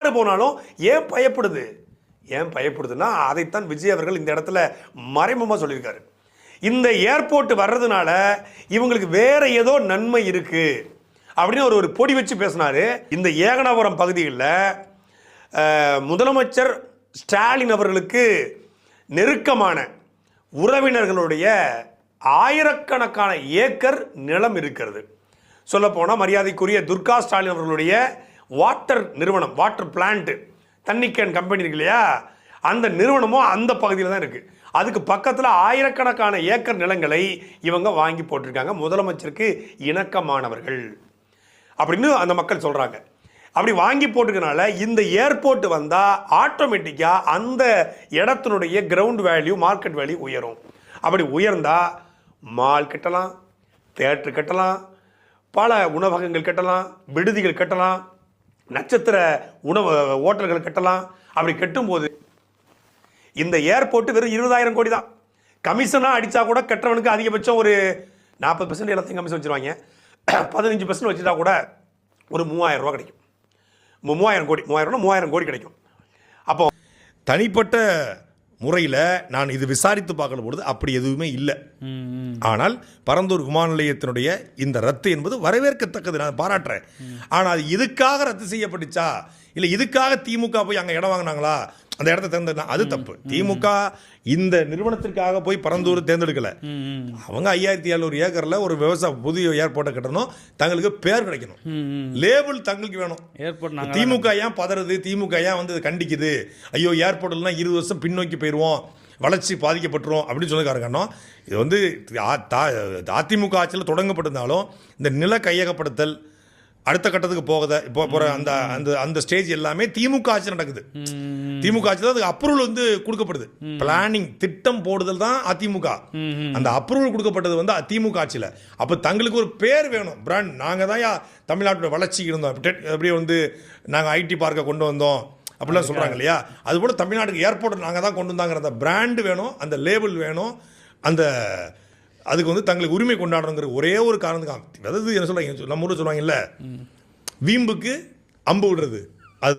யார்கிட்ட போனாலும் ஏன் பயப்படுதுன்னா அதைத்தான் விஜய் அவர்கள் இந்த இடத்துல மறைமுகமாக சொல்லியிருக்காரு. இந்த ஏர்போர்ட் வர்றதுனால இவங்களுக்கு வேற ஏதோ நன்மை இருக்கு அப்படின்னு ஒரு பொடி வச்சு பேசினாரு. இந்த ஏகனாபுரம் பகுதியில் முதலமைச்சர் ஸ்டாலின் அவர்களுக்கு நெருக்கமான உறவினர்களுடைய ஆயிரக்கணக்கான ஏக்கர் நிலம் இருக்கிறது. சொல்லப்போனால் மரியாதைக்குரிய துர்கா ஸ்டாலின் அவர்களுடைய வாட்டர் நிறுவனம், வாட்டர் பிளான்ட், தண்ணிக்கேன் கம்பெனி இருக்கு இல்லையா, அந்த நிறுவனமும் அந்த பகுதியில் தான் இருக்குது. அதுக்கு பக்கத்தில் ஆயிரக்கணக்கான ஏக்கர் நிலங்களை இவங்க வாங்கி போட்டிருக்காங்க, முதலமைச்சருக்கு இணக்கமானவர்கள் அப்படின்னு அந்த மக்கள் சொல்கிறாங்க. அப்படி வாங்கி போட்டுக்கனால இந்த ஏர்போர்ட் வந்தால் ஆட்டோமேட்டிக்காக அந்த இடத்தினுடைய கிரவுண்ட் வேல்யூ, மார்க்கெட் வேல்யூ உயரும். அப்படி உயர்ந்தால் மால் கட்டலாம், தியேட்டர் கட்டலாம், பல உணவகங்கள் கட்டலாம், விடுதிகள் கட்டலாம், நட்சத்திர உணவு ஹோட்டல்கள் கட்டலாம். அப்படி கட்டும்போது இந்த ஏர்போர்ட் வெறும் 20,000 கோடி தான். கமிஷனாக அடித்தா கூட கட்டுறவனுக்கு அதிகபட்சம் ஒரு 40% எல்லாத்தையும் கமிஷன் வச்சுருவாங்க. 15% வச்சுட்டா கூட ஒரு 3,000 ரூபா கிடைக்கும். 3,000 கோடி கிடைக்கும். அப்போ தனிப்பட்ட முறையில் நான் இது விசாரித்து பார்க்கற பொழுது அப்படி எதுவுமே இல்லை. ஆனால் பரந்தூர் விமான நிலையத்தினுடைய இந்த ரத்து என்பது வரவேற்கத்தக்கது, நான் பாராட்டுறேன். ஆனால் அது இதுக்காக ரத்து செய்யப்பட்டுச்சா, இல்லை இதுக்காக திமுக போய் அங்கே இடம் வாங்கினாங்களா, அந்த இடத்த தேர்ந்தெடுத்தா அது தப்பு. திமுக இந்த நிறுவனத்திற்காக போய் பரந்தூர் தேர்ந்தெடுக்கல. அவங்க 5,700 ஏக்கர்ல ஒரு புதிய ஏர்போர்ட்டை கட்டணும், தங்களுக்கு பேர் கிடைக்கணும், லேபிள் தங்களுக்கு வேணும். திமுக ஏன் பதறது, திமுக ஏன் வந்து கண்டிக்குது, ஐயோ ஏர்போர்ட்லாம் 20 வருஷம் பின்னோக்கி போயிடுவோம், வளர்ச்சி பாதிக்கப்பட்டுரும் அப்படின்னு சொல்லி காரணம். இது வந்து அதிமுக ஆட்சியில் தொடங்கப்பட்டிருந்தாலும் இந்த நில கையகப்படுத்தல் அடுத்த கட்டத்துக்கு போகிற அந்த அந்த அந்த ஸ்டேஜ் எல்லாமே திமுக ஆட்சி நடக்குது. திமுக ஆட்சியில் அதுக்கு அப்ரூவல் வந்து கொடுக்கப்படுது. பிளானிங் திட்டம் போடுதல் தான் அதிமுக. அந்த அப்ரூவல் கொடுக்கப்பட்டது வந்து திமுக ஆட்சியில். அப்போ தங்களுக்கு ஒரு பேர் வேணும், பிராண்ட். நாங்கள் தான் தமிழ்நாட்டோட வளர்ச்சிக்கு இருந்தோம், அப்படியே வந்து நாங்கள் ஐடி பார்க்கை கொண்டு வந்தோம் அப்படிலாம் சொல்கிறாங்க இல்லையா. அதுபோல் தமிழ்நாட்டுக்கு ஏர்போர்ட் நாங்கள் தான் கொண்டு வந்தாங்கிற அந்த பிராண்டு வேணும், அந்த லேபிள் வேணும், அந்த அதுக்கு வந்து தங்களுக்கு உரிமை கொண்டாடுறங்கிற ஒரே ஒரு காரணத்துக்காக. அதாவது என்ன சொல்கிறாங்க, நம்ம ஊரில் சொல்லுவாங்கல்ல, வீம்புக்கு அம்பு விடுறது.